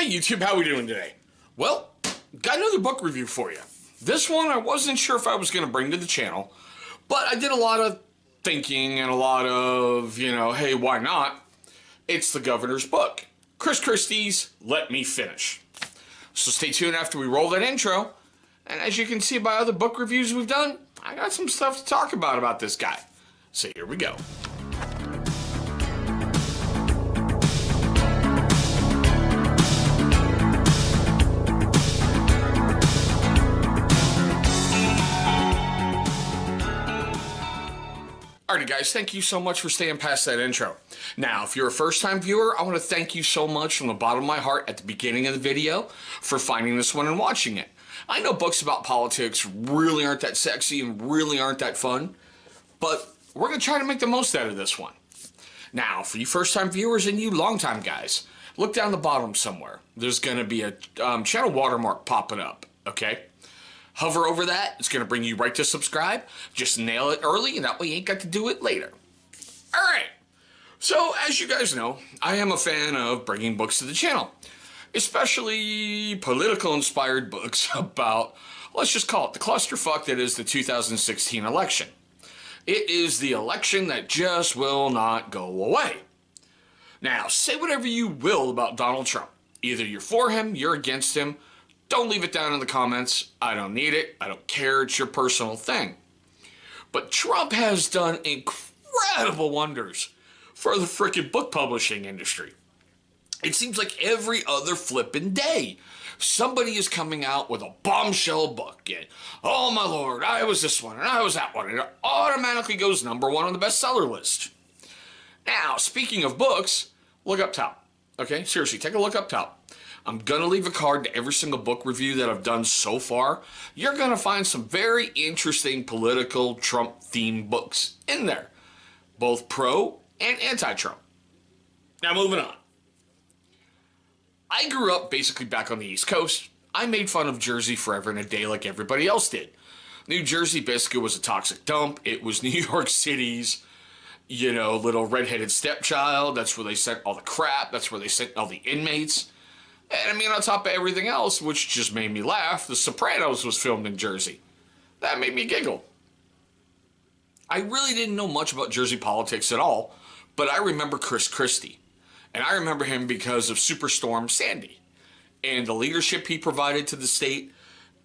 Hey YouTube, how we doing today? Well, got another book review for you. This one I wasn't sure if I was going to bring to the channel, but I did a lot of thinking and a lot of, hey, why not? It's the governor's book, Christie's Let Me Finish. So stay tuned after we roll that intro, and as you can see by other book reviews we've done, I got some stuff to talk about this guy. So here we go. Alrighty guys, thank you so much for staying past that intro. Now, if you're a first-time viewer, I want to thank you so much from the bottom of my heart at the beginning of the video for finding this one and watching it. I know books about politics really aren't that sexy and really aren't that fun, but we're going to try to make the most out of this one. Now, for you first-time viewers and you long-time guys, look down the bottom somewhere. There's going to be a channel watermark popping up, okay? Hover over that, it's going to bring you right to subscribe. Just nail it early, and that way you ain't got to do it later. Alright, so as you guys know, I am a fan of bringing books to the channel. Especially political-inspired books about, let's just call it the clusterfuck that is the 2016 election. It is the election that just will not go away. Now, say whatever you will about Donald Trump. Either you're for him, you're against him. Don't leave it down in the comments. I don't need it. I don't care. It's your personal thing. But Trump has done incredible wonders for the frickin' book publishing industry. It seems like every other flippin' day, somebody is coming out with a bombshell book. And, oh my lord, I was this one and I was that one. And it automatically goes #1 on the bestseller list. Now, speaking of books, look up top. Okay, seriously, take a look up top. I'm going to leave a card to every single book review that I've done so far. You're going to find some very interesting political Trump-themed books in there. Both pro and anti-Trump. Now moving on. I grew up basically back on the East Coast. I made fun of Jersey forever and a day like everybody else did. New Jersey basically was a toxic dump. It was New York City's, little redheaded stepchild. That's where they sent all the crap. That's where they sent all the inmates. And I mean, on top of everything else, which just made me laugh, The Sopranos was filmed in Jersey. That made me giggle. I really didn't know much about Jersey politics at all, but I remember Christie. And I remember him because of Superstorm Sandy and the leadership he provided to the state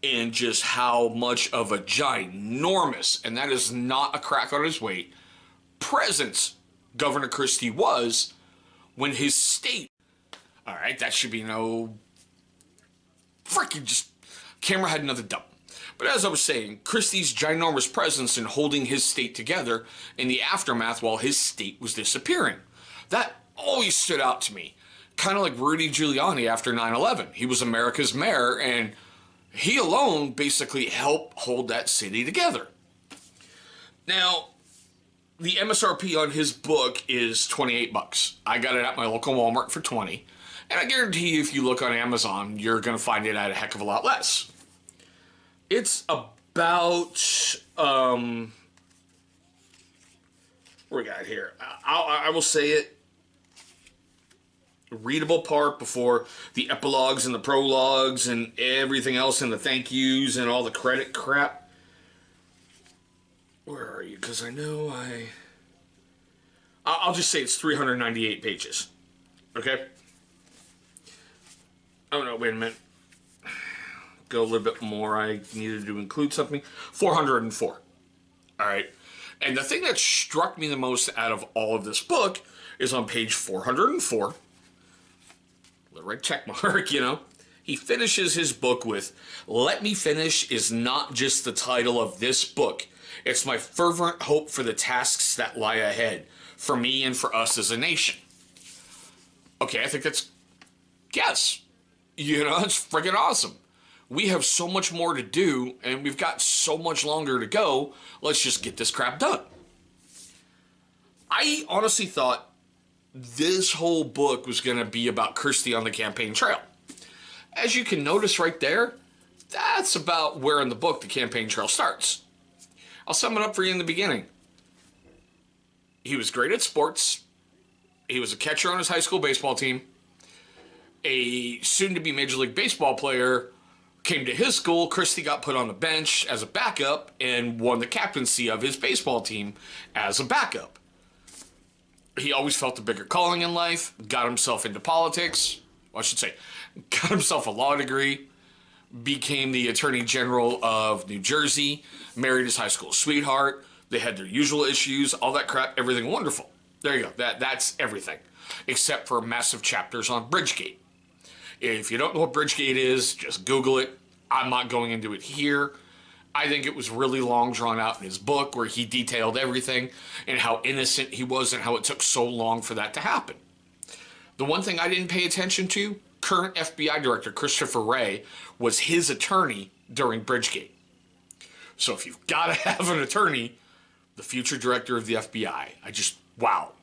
and just how much of a ginormous, and that is not a crack on his weight, presence Governor Christie was when his state, all right, that should be no freaking just, camera had another dump. But as I was saying, Christie's ginormous presence in holding his state together in the aftermath while his state was disappearing. That always stood out to me. Kind of like Rudy Giuliani after 9/11. He was America's mayor, and he alone basically helped hold that city together. Now, the MSRP on his book is $28. I got it at my local Walmart for $20. And I guarantee you, if you look on Amazon, you're going to find it at a heck of a lot less. It's about, what we got here? I will say it, readable part before the epilogues and the prologues and everything else and the thank yous and all the credit crap. Where are you? Because I know I'll just say it's 398 pages. Okay? Oh no, wait a minute. Go a little bit more. I needed to include something. 404. Alright. And the thing that struck me the most out of all of this book is on page 404. Little red check mark, He finishes his book with, "Let Me Finish is not just the title of this book. It's my fervent hope for the tasks that lie ahead, for me and for us as a nation." Okay, I think that's, yes. It's friggin' awesome. We have so much more to do, and we've got so much longer to go. Let's just get this crap done. I honestly thought this whole book was going to be about Christie on the campaign trail. As you can notice right there, that's about where in the book the campaign trail starts. I'll sum it up for you in the beginning. He was great at sports. He was a catcher on his high school baseball team. A soon-to-be Major League Baseball player came to his school. Christie got put on the bench as a backup and won the captaincy of his baseball team as a backup. He always felt a bigger calling in life, got himself into politics, well, I should say, got himself a law degree, became the Attorney General of New Jersey, married his high school sweetheart. They had their usual issues, all that crap, everything wonderful. There you go. That's everything, except for massive chapters on Bridgegate. If you don't know what Bridgegate is, just Google it. I'm not going into it here. I think it was really long drawn out in his book where he detailed everything and how innocent he was and how it took so long for that to happen. The one thing I didn't pay attention to, current FBI Director Christopher Wray was his attorney during Bridgegate. So if you've got to have an attorney, the future director of the FBI, wow.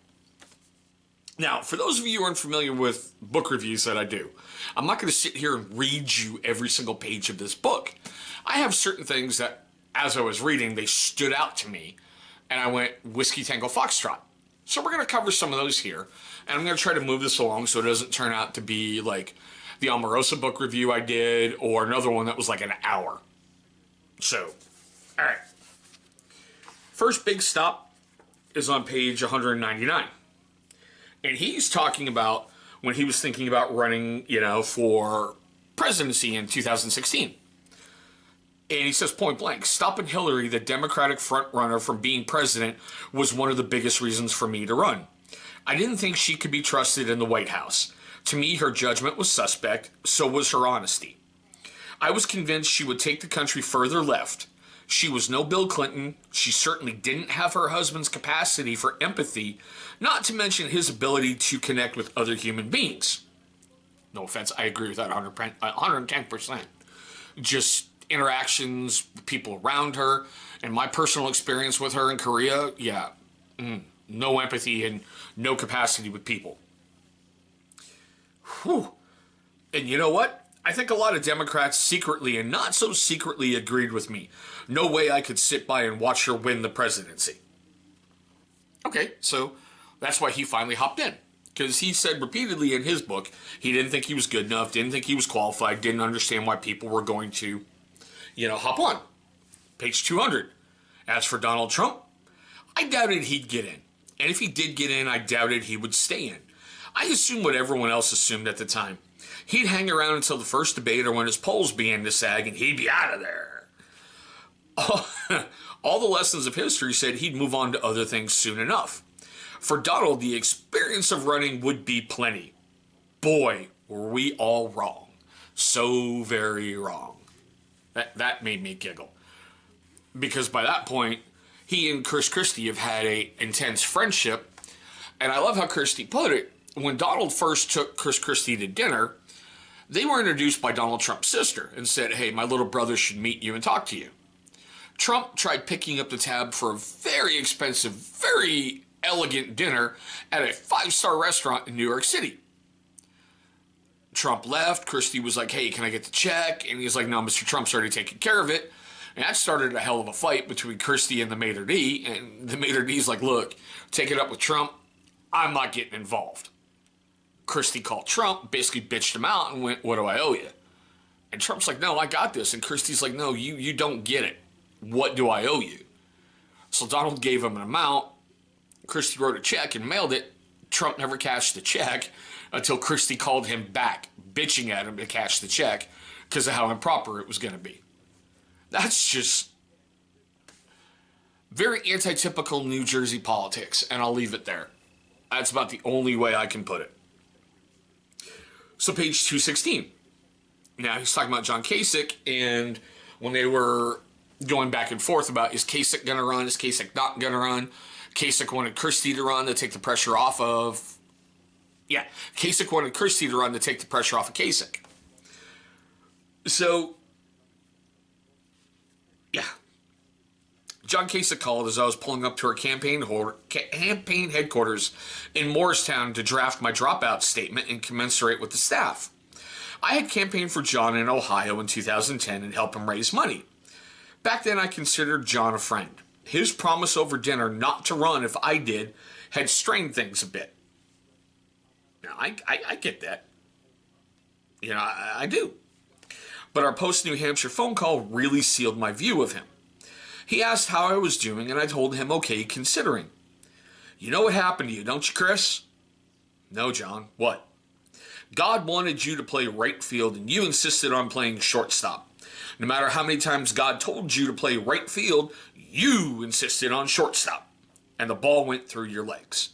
Now, for those of you who aren't familiar with book reviews that I do, I'm not going to sit here and read you every single page of this book. I have certain things that, as I was reading, they stood out to me, and I went, Whiskey Tango Foxtrot. So we're going to cover some of those here, and I'm going to try to move this along so it doesn't turn out to be like the Omarosa book review I did, or another one that was like an hour. So, all right. First big stop is on page 199. And he's talking about when he was thinking about running, for presidency in 2016. And he says point blank, stopping Hillary, the Democratic frontrunner, from being president was one of the biggest reasons for me to run. I didn't think she could be trusted in the White House. To me, her judgment was suspect, so was her honesty. I was convinced she would take the country further left. She was no Bill Clinton. She certainly didn't have her husband's capacity for empathy, not to mention his ability to connect with other human beings. No offense, I agree with that 110%. Just interactions with people around her, and my personal experience with her in Korea, no empathy and no capacity with people. Whew. And you know what? I think a lot of Democrats secretly and not so secretly agreed with me. No way I could sit by and watch her win the presidency. Okay, so that's why he finally hopped in. Because he said repeatedly in his book, he didn't think he was good enough, didn't think he was qualified, didn't understand why people were going to, hop on. Page 200. As for Donald Trump, I doubted he'd get in. And if he did get in, I doubted he would stay in. I assumed what everyone else assumed at the time. He'd hang around until the first debate or when his polls began to sag and he'd be out of there. All the lessons of history said he'd move on to other things soon enough. For Donald, the experience of running would be plenty. Boy, were we all wrong. So very wrong. That made me giggle. Because by that point, he and Christie have had an intense friendship. And I love how Christie put it. When Donald first took Christie to dinner, they were introduced by Donald Trump's sister and said, hey, my little brother should meet you and talk to you. Trump tried picking up the tab for a very expensive, very elegant dinner at a 5-star restaurant in New York City. Trump left. Christie was like, hey, can I get the check? And he's like, no, Mr. Trump's already taken care of it. And that started a hell of a fight between Christie and the maitre d'. And the maitre d's like, look, take it up with Trump. I'm not getting involved. Christie called Trump, basically bitched him out and went, what do I owe you? And Trump's like, no, I got this. And Christie's like, no, you don't get it. What do I owe you? So Donald gave him an amount. Christie wrote a check and mailed it. Trump never cashed the check until Christie called him back, bitching at him to cash the check because of how improper it was going to be. That's just very anti-typical New Jersey politics, and I'll leave it there. That's about the only way I can put it. So page 216. Now he's talking about John Kasich, and when they were going back and forth about is Kasich going to run, is Kasich not going to run, Kasich wanted Christie to run to take the pressure off of... Yeah, Kasich wanted Christie to run to take the pressure off of Kasich. So, yeah. John Kasich called as I was pulling up to our campaign headquarters in Morristown to draft my dropout statement and commensurate with the staff. I had campaigned for John in Ohio in 2010 and helped him raise money. Back then I considered John a friend. His promise over dinner not to run if I did had strained things a bit. Now, I get that. I do. But our post-New Hampshire phone call really sealed my view of him. He asked how I was doing, and I told him okay considering. You know what happened to you, don't you, Chris? No, John. What? God wanted you to play right field, and you insisted on playing shortstop. No matter how many times God told you to play right field, you insisted on shortstop. And the ball went through your legs.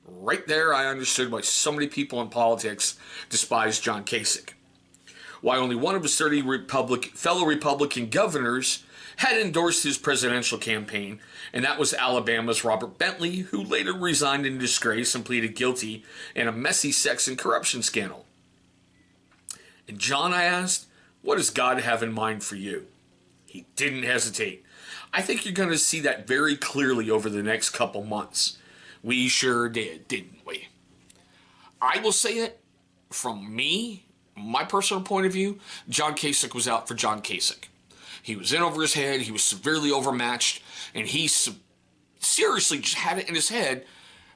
Right there, I understood why so many people in politics despise John Kasich. Why only one of his 30 fellow Republican governors had endorsed his presidential campaign, and that was Alabama's Robert Bentley, who later resigned in disgrace and pleaded guilty in a messy sex and corruption scandal. And John, I asked, what does God have in mind for you? He didn't hesitate. I think you're going to see that very clearly over the next couple months. We sure did, didn't we? I will say it from me, my personal point of view, John Kasich was out for John Kasich. He was in over his head, he was severely overmatched, and he seriously just had it in his head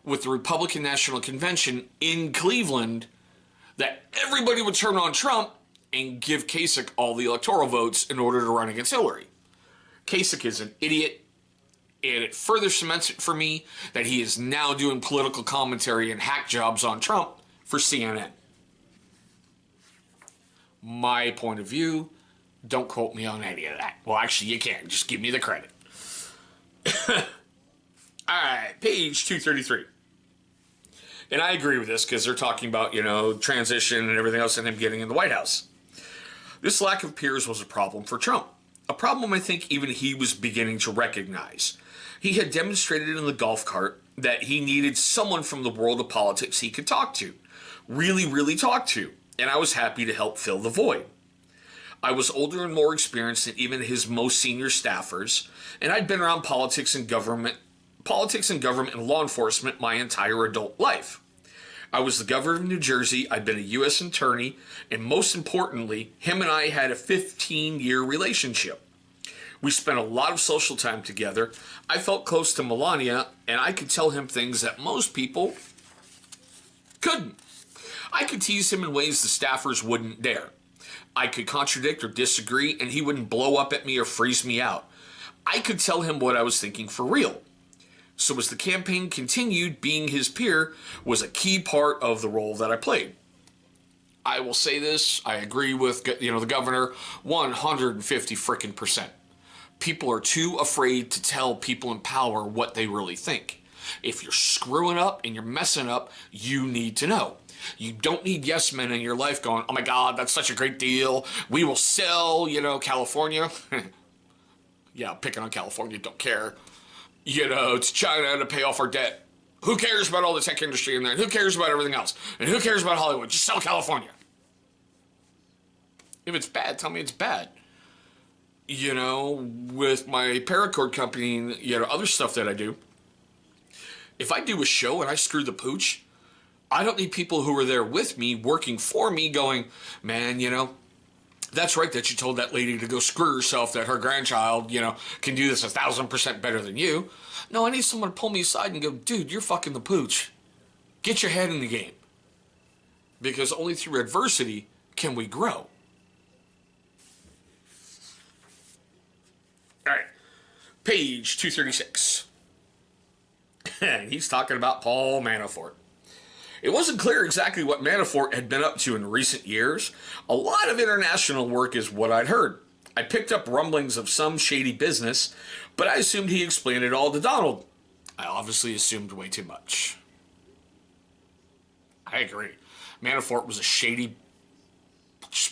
with the Republican National Convention in Cleveland that everybody would turn on Trump and give Kasich all the electoral votes in order to run against Hillary. Kasich is an idiot, and it further cements it for me that he is now doing political commentary and hack jobs on Trump for CNN. My point of view, don't quote me on any of that. Well, actually, you can. Just give me the credit. Alright, page 233. And I agree with this because they're talking about, transition and everything else and him getting in the White House. This lack of peers was a problem for Trump. A problem I think even he was beginning to recognize. He had demonstrated in the golf cart that he needed someone from the world of politics he could talk to. Really talk to. And I was happy to help fill the void. I was older and more experienced than even his most senior staffers, and I'd been around politics and government and law enforcement my entire adult life. I was the governor of New Jersey, I'd been a U.S. attorney, and most importantly, him and I had a 15-year relationship. We spent a lot of social time together. I felt close to Melania, and I could tell him things that most people couldn't. I could tease him in ways the staffers wouldn't dare. I could contradict or disagree, and he wouldn't blow up at me or freeze me out. I could tell him what I was thinking for real. So as the campaign continued, being his peer was a key part of the role that I played. I will say this, I agree with the governor 150 frickin' percent. People are too afraid to tell people in power what they really think. If you're screwing up and you're messing up, you need to know. You don't need yes men in your life going, oh my God, that's such a great deal. We will sell, California. Yeah, I'm picking on California, don't care. To China to pay off our debt. Who cares about all the tech industry in there? Who cares about everything else? And who cares about Hollywood? Just sell California. If it's bad, tell me it's bad. With my paracord company and, other stuff that I do, if I do a show and I screw the pooch, I don't need people who are there with me, working for me, going, man, that's right that you told that lady to go screw herself, that her grandchild, can do this 1,000% better than you. No, I need someone to pull me aside and go, dude, you're fucking the pooch. Get your head in the game. Because only through adversity can we grow. All right, page 236. And he's talking about Paul Manafort. It wasn't clear exactly what Manafort had been up to in recent years. A lot of international work is what I'd heard. I picked up rumblings of some shady business, but I assumed he explained it all to Donald. I obviously assumed way too much. I agree. Manafort was a shady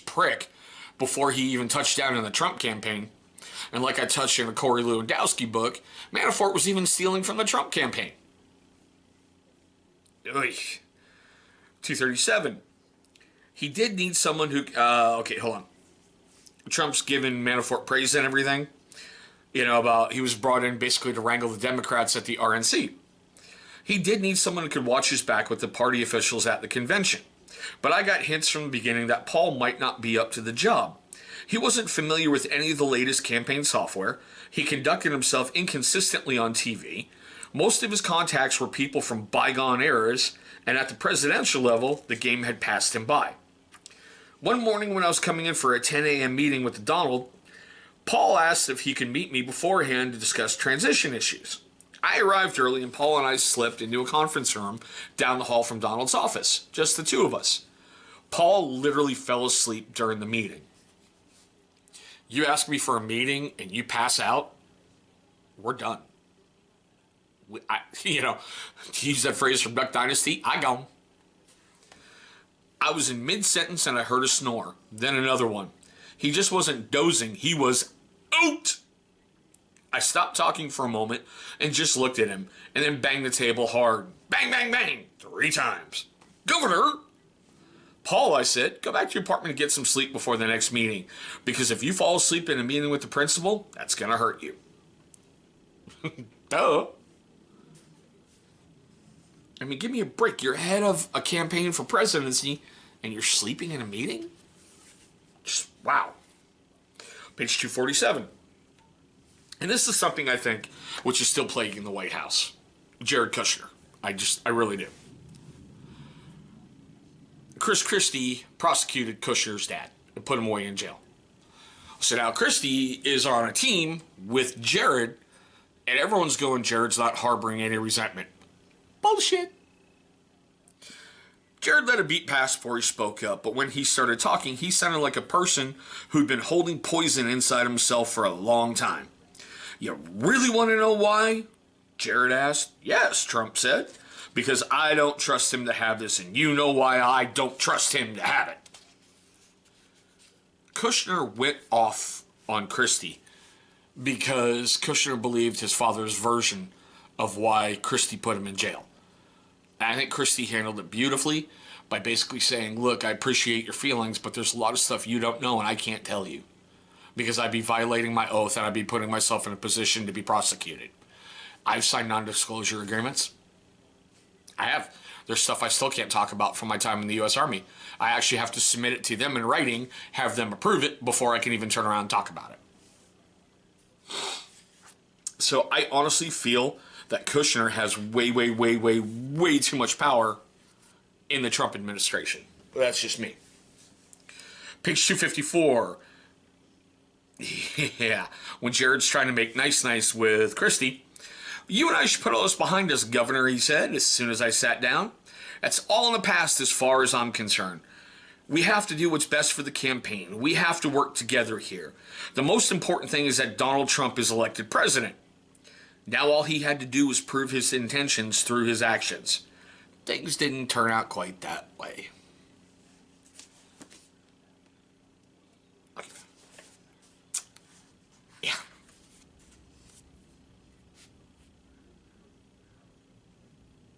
prick before he even touched down in the Trump campaign. And like I touched in the Corey Lewandowski book, Manafort was even stealing from the Trump campaign. Ugh. 237. He did need someone who... okay, hold on. Trump's given Manafort praise and everything. About he was brought in basically to wrangle the Democrats at the RNC. He did need someone who could watch his back with the party officials at the convention. But I got hints from the beginning that Paul might not be up to the job. He wasn't familiar with any of the latest campaign software. He conducted himself inconsistently on TV. Most of his contacts were people from bygone eras, and at the presidential level, the game had passed him by. One morning when I was coming in for a 10 a.m. meeting with Donald, Paul asked if he could meet me beforehand to discuss transition issues. I arrived early and Paul and I slipped into a conference room down the hall from Donald's office, just the two of us. Paul literally fell asleep during the meeting. You ask me for a meeting and you pass out, we're done. To use that phrase from Duck Dynasty, I gone. I was in mid-sentence and I heard a snore, then another one. He just wasn't dozing, he was out! I stopped talking for a moment and just looked at him, and then banged the table hard. Bang, bang, bang! 3 times. Governor! Paul, I said, go back to your apartment and get some sleep before the next meeting, because if you fall asleep in a meeting with the principal, that's gonna hurt you. Duh. I mean, give me a break. You're head of a campaign for presidency, and you're sleeping in a meeting? Just, wow. Page 247. And this is something I think which is still plaguing the White House. Jared Kushner. I really do. Christie prosecuted Kushner's dad and put him away in jail. So now Christie is on a team with Jared, and everyone's going, Jared's not harboring any resentment. Bullshit. Jared let a beat pass before he spoke up, but when he started talking, he sounded like a person who'd been holding poison inside himself for a long time. You really want to know why? Jared asked. Yes, Trump said. Because I don't trust him to have this, and you know why I don't trust him to have it. Kushner went off on Christie because Kushner believed his father's version of why Christie put him in jail. And I think Christie handled it beautifully by basically saying, look, I appreciate your feelings, but there's a lot of stuff you don't know and I can't tell you, because I'd be violating my oath and I'd be putting myself in a position to be prosecuted. I've signed non-disclosure agreements. I have. There's stuff I still can't talk about from my time in the U.S. Army. I actually have to submit it to them in writing, have them approve it before I can even turn around and talk about it. So I honestly feel that Kushner has way too much power in the Trump administration. But that's just me. Page 254. Yeah, when Jared's trying to make nice with Christie. You and I should put all this behind us, Governor, he said, as soon as I sat down. That's all in the past as far as I'm concerned. We have to do what's best for the campaign. We have to work together here. The most important thing is that Donald Trump is elected president. Now all he had to do was prove his intentions through his actions. Things didn't turn out quite that way. Yeah.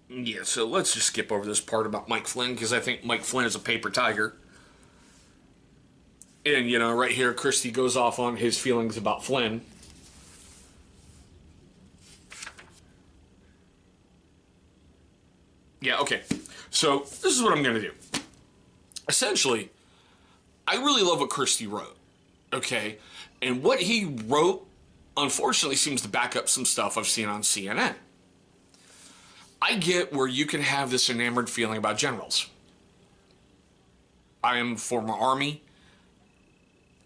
Yeah, so let's just skip over this part about Mike Flynn, because I think Mike Flynn is a paper tiger. And, you know, right here, Christie goes off on his feelings about Flynn. Yeah, okay. So, this is what I'm going to do. Essentially, I really love what Christie wrote, okay? And what he wrote, unfortunately, seems to back up some stuff I've seen on CNN. I get where you can have this enamored feeling about generals. I am former Army.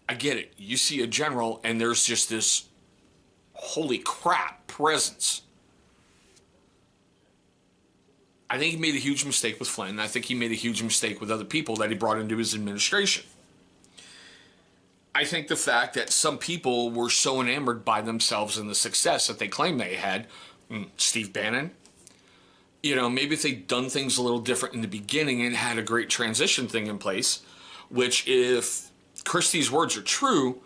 I get it. You see a general and there's just this holy crap presence. I think he made a huge mistake with Flynn. I think he made a huge mistake with other people that he brought into his administration. I think the fact that some people were so enamored by themselves and the success that they claimed they had, Steve Bannon, you know, maybe if they'd done things a little different in the beginning and had a great transition thing in place, which if Christie's words are true,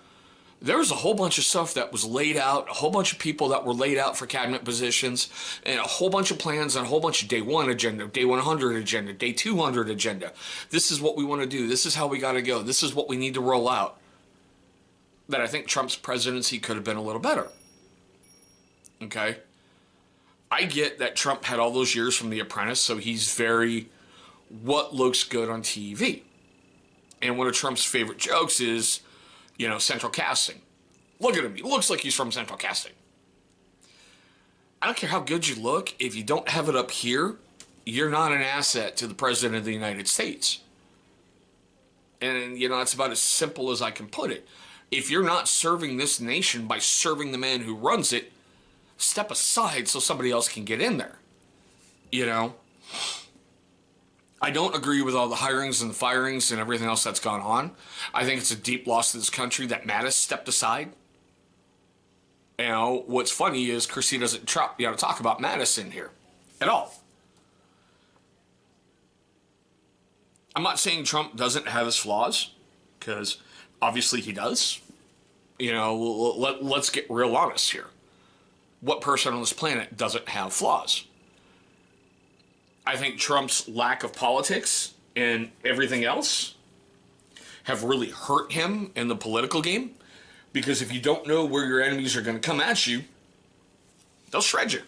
there was a whole bunch of stuff that was laid out, a whole bunch of people that were laid out for cabinet positions, and a whole bunch of plans and a whole bunch of day 1 agenda, day 100 agenda, day 200 agenda. This is what we want to do. This is how we got to go. This is what we need to roll out. That I think Trump's presidency could have been a little better. Okay? I get that Trump had all those years from The Apprentice, so he's very what looks good on TV. And one of Trump's favorite jokes is, you know, central casting. Look at him. He looks like he's from central casting. I don't care how good you look. If you don't have it up here, you're not an asset to the President of the United States. And, you know, that's about as simple as I can put it. If you're not serving this nation by serving the man who runs it, step aside so somebody else can get in there. You know? I don't agree with all the hirings and the firings and everything else that's gone on. I think it's a deep loss to this country that Mattis stepped aside. You know, what's funny is Christie doesn't talk about Mattis in here at all. I'm not saying Trump doesn't have his flaws, because obviously he does. You know, let's get real honest here. What person on this planet doesn't have flaws? I think Trump's lack of politics and everything else have really hurt him in the political game, because if you don't know where your enemies are going to come at you, they'll shred you.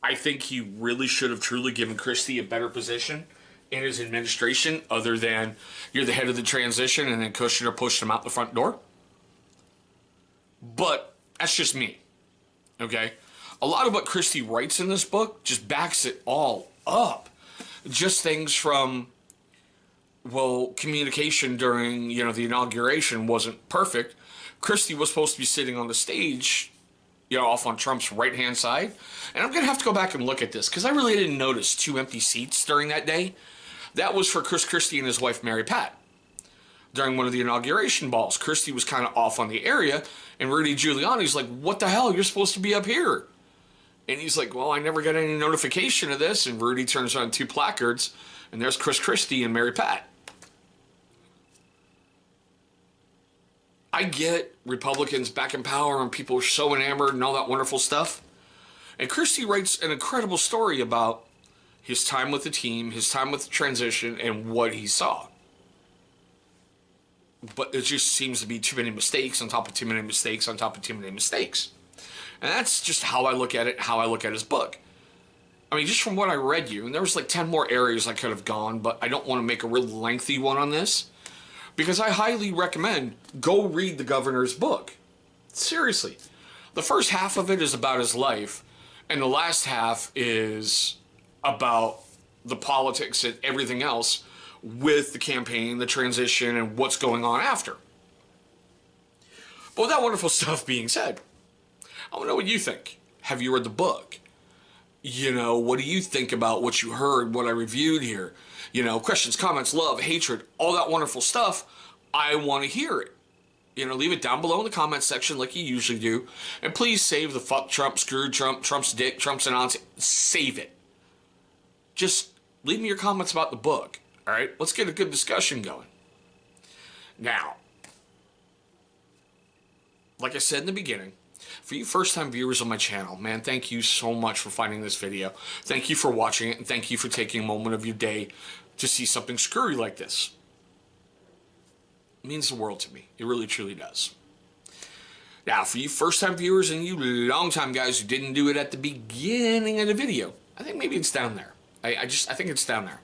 I think he really should have truly given Christie a better position in his administration, other than you're the head of the transition and then Kushner pushed him out the front door. But that's just me, okay? A lot of what Christie writes in this book just backs it all up. Just things from, well, communication during, you know, the inauguration wasn't perfect. Christie was supposed to be sitting on the stage, you know, off on Trump's right-hand side. And I'm going to have to go back and look at this, because I really didn't notice 2 empty seats during that day. That was for Chris Christie and his wife, Mary Pat. During one of the inauguration balls, Christie was kind of off on the area, and Rudy Giuliani's like, what the hell? You're supposed to be up here. And he's like, well, I never got any notification of this. And Rudy turns on 2 placards, and there's Chris Christie and Mary Pat. I get Republicans back in power and people are so enamored and all that wonderful stuff. And Christie writes an incredible story about his time with the team, his time with the transition, and what he saw. But it just seems to be too many mistakes on top of too many mistakes on top of too many mistakes. And that's just how I look at it, how I look at his book. I mean, just from what I read you, and there was like 10 more areas I could have gone, but I don't want to make a real lengthy one on this, because I highly recommend go read the governor's book. Seriously. The first half of it is about his life, and the last half is about the politics and everything else with the campaign, the transition, and what's going on after. But with that wonderful stuff being said, I want to know what you think. Have you read the book? You know, what do you think about what you heard, what I reviewed here? You know, questions, comments, love, hatred, all that wonderful stuff. I want to hear it. You know, leave it down below in the comments section like you usually do. And please save the fuck Trump, screw Trump, Trump's dick, Trump's nonsense. Save it. Just leave me your comments about the book. All right? Let's get a good discussion going. Now, like I said in the beginning, for you first-time viewers on my channel, man, thank you so much for finding this video. Thank you for watching it, and thank you for taking a moment of your day to see something screwy like this. It means the world to me. It really, truly does. Now, for you first-time viewers and you long-time guys who didn't do it at the beginning of the video, I think maybe it's down there. I think it's down there.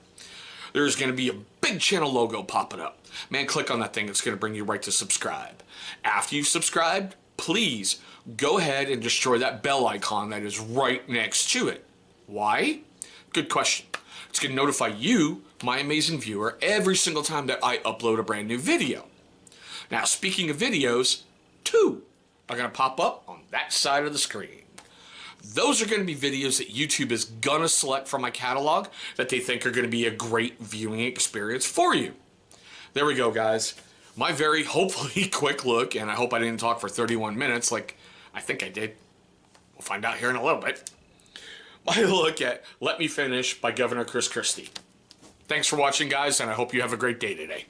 There's going to be a big channel logo popping up. Man, click on that thing. It's going to bring you right to subscribe. After you've subscribed, please go ahead and destroy that bell icon that is right next to it. Why? Good question. It's going to notify you, my amazing viewer, every single time that I upload a brand new video. Now, speaking of videos, 2 are going to pop up on that side of the screen. Those are going to be videos that YouTube is going to select from my catalog that they think are going to be a great viewing experience for you. There we go, guys. My very, hopefully, quick look, and I hope I didn't talk for 31 minutes like I think I did. We'll find out here in a little bit. My look at Let Me Finish by Governor Chris Christie. Thanks for watching, guys, and I hope you have a great day today.